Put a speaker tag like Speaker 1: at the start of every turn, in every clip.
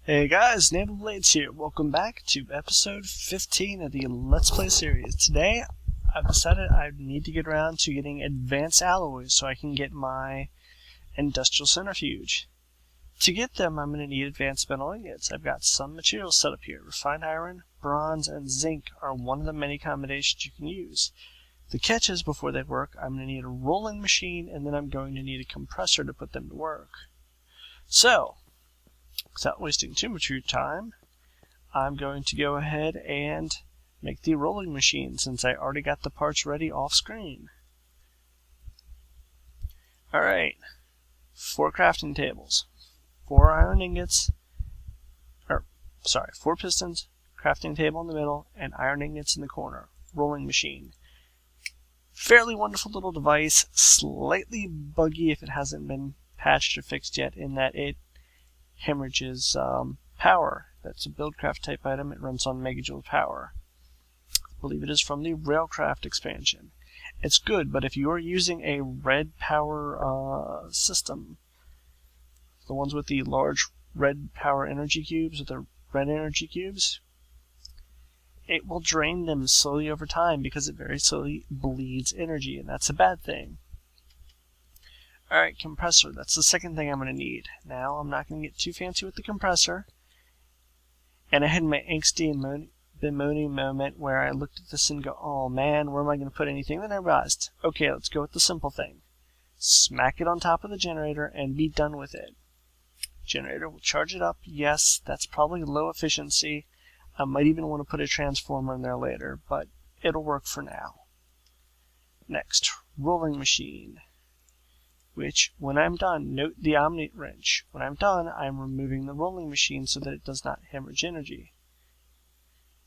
Speaker 1: Hey guys, Naval Blades here. Welcome back to episode 15 of the Let's Play series. Today, I've decided I need to get around to getting advanced alloys so I can get my Industrial Centrifuge. To get them, I'm going to need advanced metal ingots. I've got some materials set up here. Refined iron, bronze, and zinc are one of the many combinations you can use. The catch is, before they work, I'm going to need a rolling machine, and then I'm going to need a compressor to put them to work. So, without wasting too much of your time, I'm going to go ahead and make the rolling machine since I already got the parts ready off screen. Alright, 4 crafting tables, 4 iron ingots, 4 pistons, crafting table in the middle, and iron ingots in the corner. Rolling machine. Fairly wonderful little device, slightly buggy if it hasn't been patched or fixed yet, in that it hemorrhages power. That's a Buildcraft type item. It runs on megajoule power. I believe it is from the Railcraft expansion. It's good, but if you are using a red power system, the ones with the large red power energy cubes, with the red energy cubes, it will drain them slowly over time because it very slowly bleeds energy, and that's a bad thing. Alright, compressor. That's the second thing I'm going to need. Now, I'm not going to get too fancy with the compressor. And I had my angsty and bemoaning moment where I looked at this and go, oh man, where am I going to put anything? Then I realized, okay, let's go with the simple thing. Smack it on top of the generator and be done with it. Generator will charge it up. Yes, that's probably low efficiency. I might even want to put a transformer in there later, but it'll work for now. Next, rolling machine. Which, when I'm done, note the Omni wrench. When I'm done, I'm removing the rolling machine so that it does not hemorrhage energy.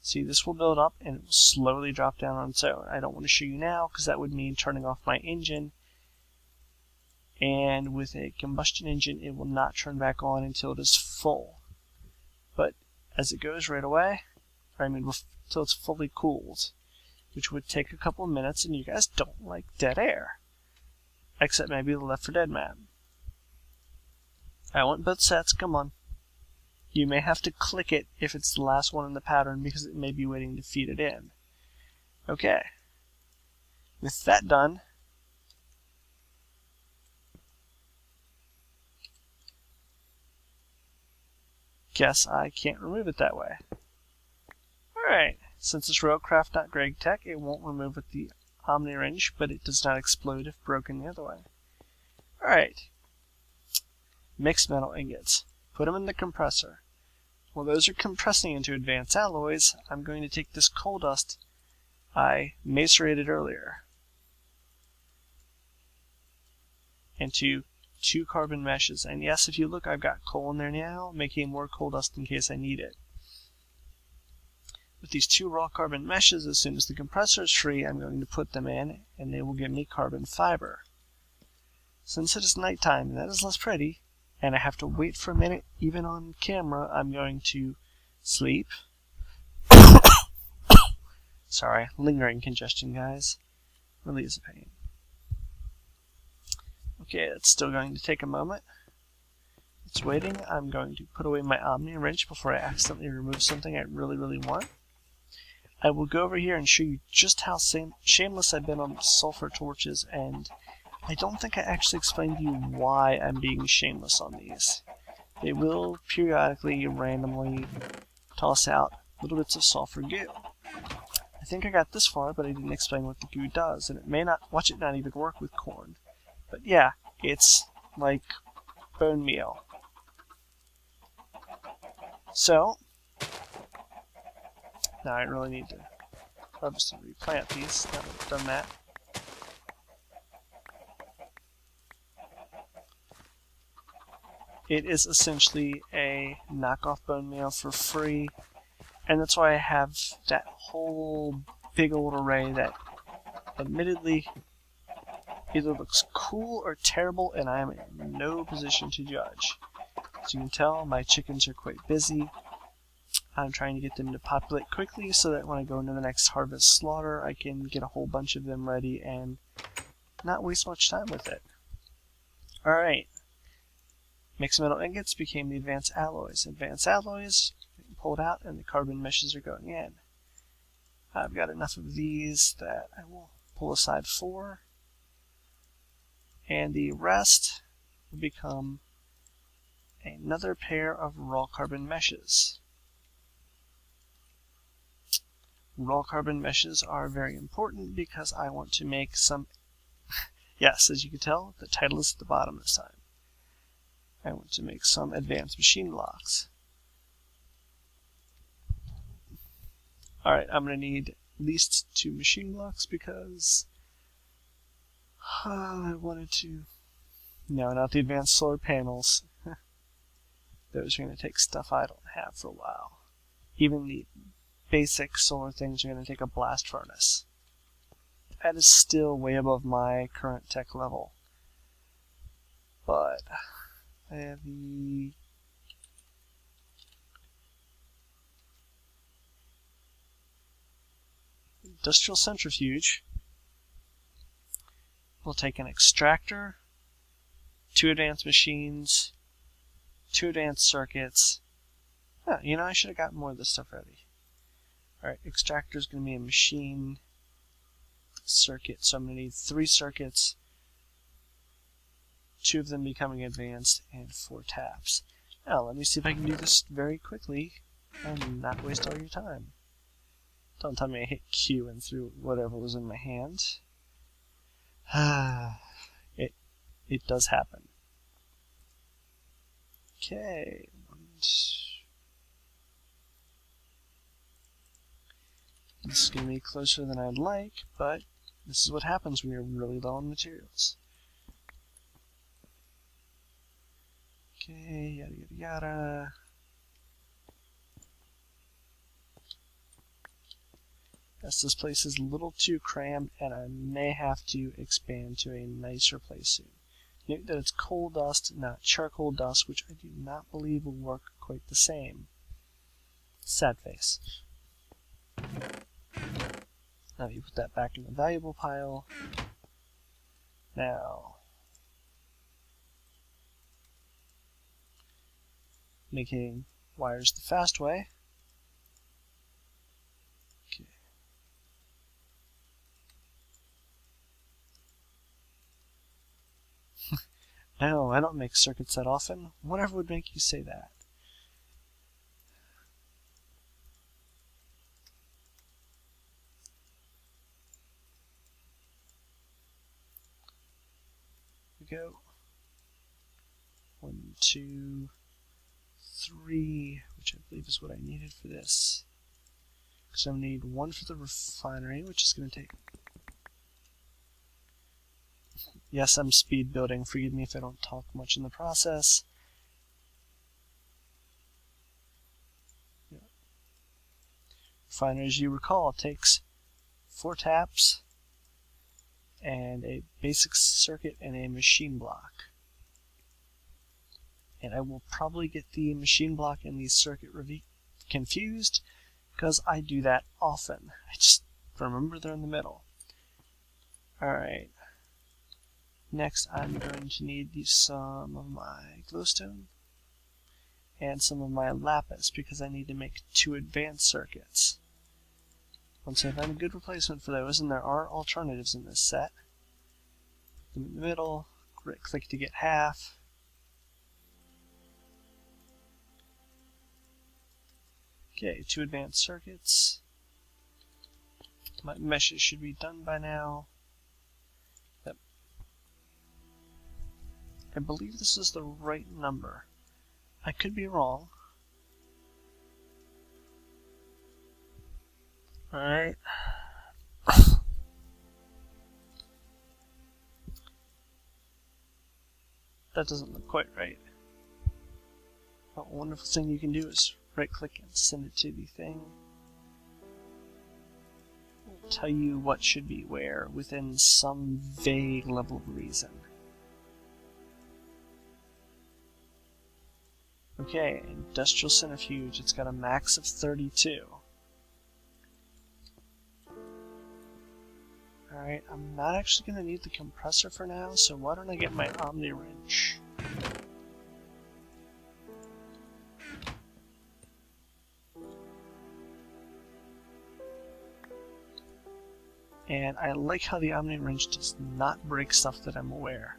Speaker 1: See, this will build up and it will slowly drop down on its own. I don't want to show you now because that would mean turning off my engine. And with a combustion engine, it will not turn back on until it is full. But as it goes right away, until it's fully cooled, which would take a couple of minutes, and you guys don't like dead air. Except maybe the Left 4 Dead map. I want both sets, come on. You may have to click it if it's the last one in the pattern because it may be waiting to feed it in. Okay. With that done, guess I can't remove it that way. Alright, since it's Railcraft, not Greg Tech, it won't remove with the Omni wrench, but it does not explode if broken the other way. Alright. Mixed metal ingots. Put them in the compressor. While those are compressing into advanced alloys, I'm going to take this coal dust I macerated earlier into 2 carbon meshes. And yes, if you look, I've got coal in there now, making more coal dust in case I need it. With these 2 raw carbon meshes, as soon as the compressor is free, I'm going to put them in, and they will give me carbon fiber. Since it is nighttime, and that is less pretty, and I have to wait for a minute, even on camera, I'm going to sleep. Sorry, lingering congestion, guys. Really is a pain. Okay, it's still going to take a moment. It's waiting. I'm going to put away my Omni wrench before I accidentally remove something I really, really want. I will go over here and show you just how shameless I've been on sulfur torches, and I don't think I actually explained to you why I'm being shameless on these. They will periodically, randomly toss out little bits of sulfur goo. I think I got this far, but I didn't explain what the goo does, and it may not, watch it not even work with corn. But yeah, it's like bone meal. So, now I really need to harvest and replant these now that I've done that. It is essentially a knockoff bone meal for free, and that's why I have that whole big old array that admittedly either looks cool or terrible, and I am in no position to judge. As you can tell, my chickens are quite busy. I'm trying to get them to populate quickly so that when I go into the next harvest slaughter, I can get a whole bunch of them ready and not waste much time with it. Alright. Mixed metal ingots became the advanced alloys. Advanced alloys being pulled out and the carbon meshes are going in. I've got enough of these that I will pull aside 4. And the rest will become another pair of raw carbon meshes. Raw carbon meshes are very important because I want to make some, yes, as you can tell, the title is at the bottom this time. I want to make some advanced machine blocks. Alright, I'm going to need at least 2 machine blocks because I wanted to... No, not the advanced solar panels. Those are going to take stuff I don't have for a while. Even the basic solar things are going to take a blast furnace. That is still way above my current tech level. But I have the Industrial Centrifuge. We'll take an extractor, 2 advanced machines, 2 advanced circuits. Oh, you know, I should have gotten more of this stuff ready. Alright, extractor is going to be a machine circuit, so I'm going to need 3 circuits, 2 of them becoming advanced, and 4 taps. Now, let me see if I can do this very quickly and not waste all your time. Don't tell me I hit Q and threw whatever was in my hand. It does happen. Okay. This is going to be closer than I'd like, but this is what happens when you're really low on materials. Okay, yada yada yada. Yes, this place is a little too crammed, and I may have to expand to a nicer place soon. Note that it's coal dust, not charcoal dust, which I do not believe will work quite the same. Sad face. Now you put that back in the valuable pile. Now, making wires the fast way. Okay. No, I don't make circuits that often. Whatever would make you say that? Go 1, 2, 3, which I believe is what I needed for this. So I'm going to need 1 for the refinery, which is going to take... Yes, I'm speed building. Forgive me if I don't talk much in the process. Yeah. Refinery, as you recall, takes 4 taps and a basic circuit and a machine block. And I will probably get the machine block and the circuit confused because I do that often. I just remember they're in the middle. Alright. Next I'm going to need some of my glowstone and some of my lapis because I need to make 2 advanced circuits. Once I find a good replacement for those, and there are alternatives in this set. Put them in the middle, right click to get half. Okay, 2 advanced circuits. My meshes should be done by now. Yep. I believe this is the right number. I could be wrong. Alright. That doesn't look quite right. A wonderful thing you can do is right click and send it to the thing. It'll tell you what should be where within some vague level of reason. Okay, Industrial Centrifuge, it's got a max of 32. Alright, I'm not actually going to need the compressor for now, so why don't I get my Omni Wrench? And I like how the Omnium wrench does not break stuff that I'm aware.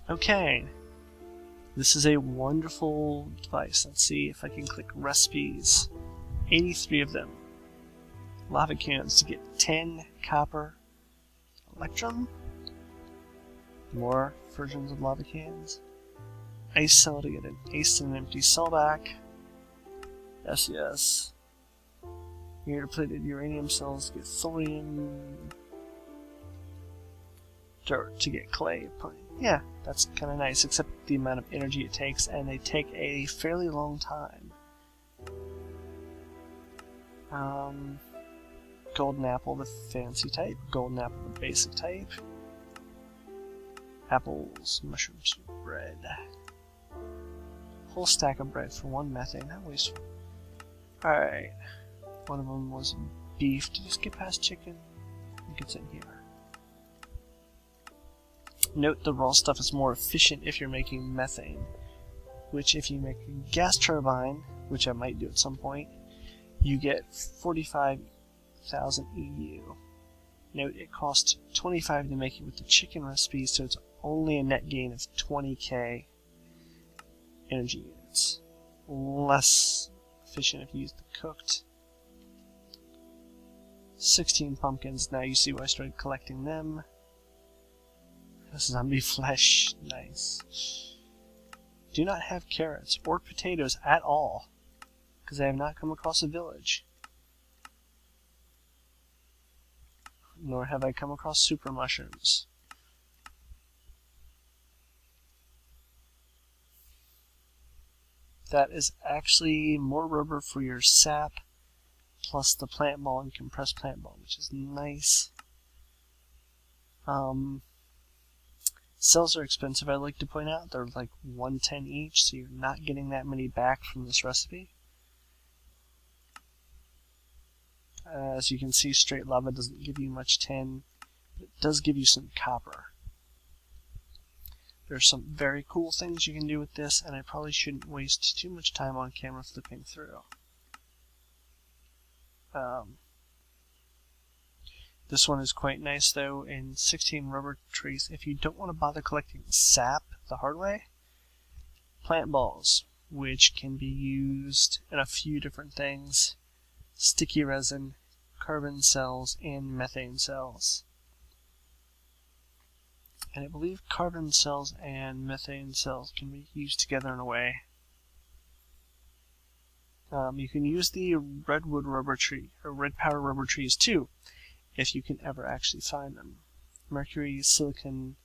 Speaker 1: Okay. This is a wonderful device. Let's see if I can click recipes. 83 of them. Lava cans to get 10 copper electrum. More versions of lava cans. Ice cell to get an ace and an empty cell back. Yes, yes. Here depleted uranium cells to get thorium. Dirt to get clay. Yeah, that's kind of nice, except the amount of energy it takes, and they take a fairly long time. Golden apple, the fancy type. Golden apple, the basic type. Apples, mushrooms, bread. Whole stack of bread for 1 methane. How wasteful. Alright. One of them was beef. Did you skip past chicken? I think it's in here. Note the raw stuff is more efficient if you're making methane. Which, if you make a gas turbine, which I might do at some point, you get 45,000 EU. Note it costs 25 to make it with the chicken recipe, so it's only a net gain of 20k energy units. Less efficient if you use the cooked. 16 pumpkins. Now you see why I started collecting them. Zombie flesh. Nice. Do not have carrots or potatoes at all, because I have not come across a village. Nor have I come across super mushrooms. That is actually more rubber for your sap, plus the plant ball and compressed plant ball, which is nice. Cells are expensive, I'd like to point out. They're like 110 each, so you're not getting that many back from this recipe. As you can see, straight lava doesn't give you much tin, but it does give you some copper. There's some very cool things you can do with this, and I probably shouldn't waste too much time on camera flipping through. This one is quite nice though, in 16 rubber trees. If you don't want to bother collecting sap the hard way, plant balls, which can be used in a few different things. Sticky resin, carbon cells, and methane cells. And I believe carbon cells and methane cells can be used together in a way. You can use the redwood rubber tree, or red powder rubber trees too, if you can ever actually find them. Mercury, silicon,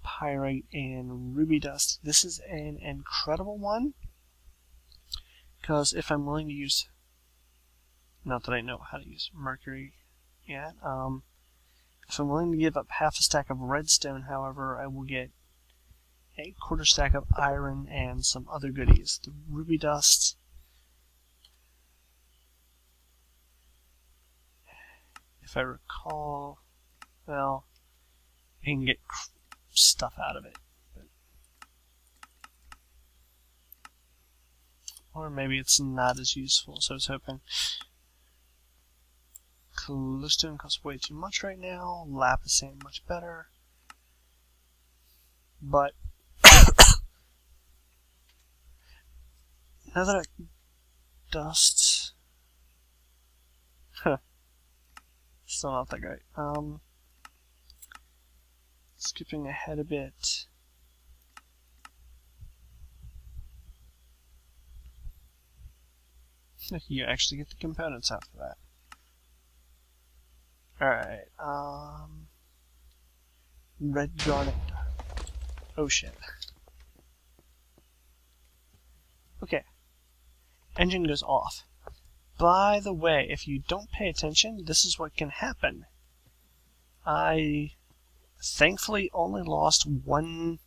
Speaker 1: pyrite, and ruby dust. This is an incredible one, because if I'm willing to use, not that I know how to use mercury yet, if I'm willing to give up half a stack of redstone, however, I will get a quarter stack of iron and some other goodies. The ruby dust, if I recall, well, you can get stuff out of it. Or maybe it's not as useful, so I was hoping. Glowstone costs way too much right now. Lapis ain't much better. But now that dust, still not that great. Skipping ahead a bit. You actually get the components after that. Alright, red garnet. Oh shit. Okay. Engine goes off. By the way, if you don't pay attention, this is what can happen. I thankfully only lost one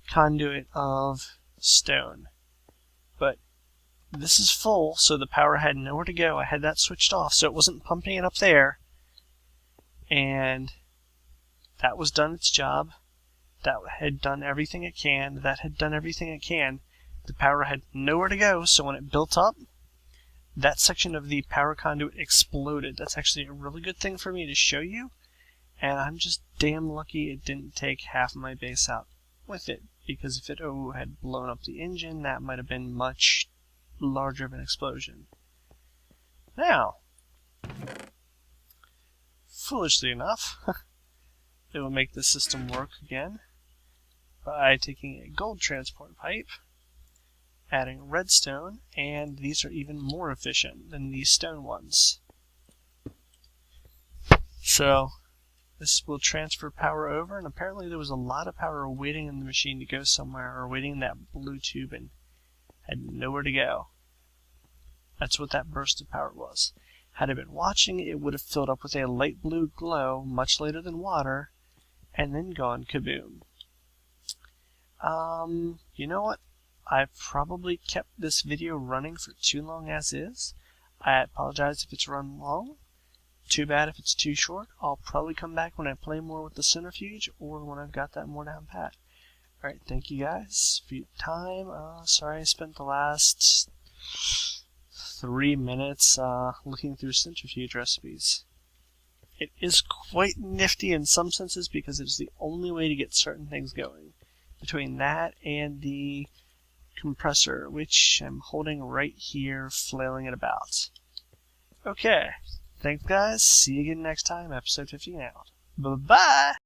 Speaker 1: conduit of stone. But this is full, so the power had nowhere to go. I had that switched off, so it wasn't pumping it up there. And that was done its job. That had done everything it can. That had done everything it can. The power had nowhere to go, so when it built up, that section of the power conduit exploded. That's actually a really good thing for me to show you, and I'm just damn lucky it didn't take half of my base out with it, because if it had blown up the engine, that might have been much larger of an explosion. Now, foolishly enough, it will make the system work again by taking a gold transport pipe, adding redstone, and these are even more efficient than these stone ones. So this will transfer power over, and apparently there was a lot of power waiting in the machine to go somewhere, or waiting in that blue tube and had nowhere to go. That's what that burst of power was. Had I been watching, it would have filled up with a light blue glow much later than water, and then gone kaboom. You know what? I've probably kept this video running for too long as is. I apologize if it's run long. Too bad if it's too short. I'll probably come back when I play more with the centrifuge, or when I've got that more down pat. Alright, thank you guys for your time. Sorry I spent the last 3 minutes looking through centrifuge recipes. It is quite nifty in some senses because it's the only way to get certain things going. Between that and the compressor, which I'm holding right here, flailing it about. Okay, thanks guys, see you again next time, episode 15 out. Bye-bye!